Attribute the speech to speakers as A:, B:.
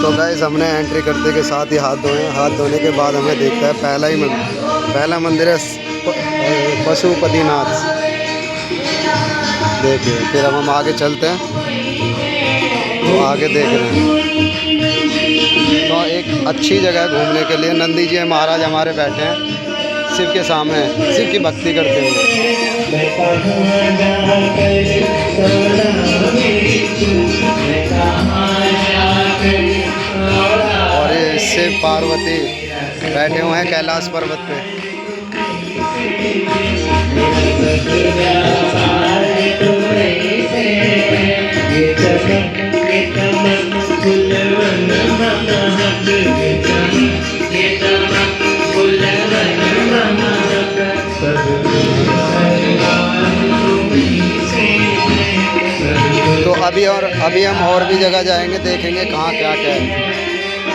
A: तो गाइस हमने एंट्री करते के साथ ही हाथ धोए। हाथ धोने के बाद हमें देखता है पहला मंदिर है पशुपतिनाथ। देखिए फिर हम आगे चलते हैं तो आगे देख रहे हैं तो एक अच्छी जगह है घूमने के लिए। नंदी जी महाराज हमारे बैठे हैं शिव के सामने, शिव की भक्ति करते हुए। और ये शिव पार्वती बैठे हुए हैं कैलाश पर्वत पे। तो अभी हम और भी जगह जाएंगे, देखेंगे कहाँ क्या क्या है।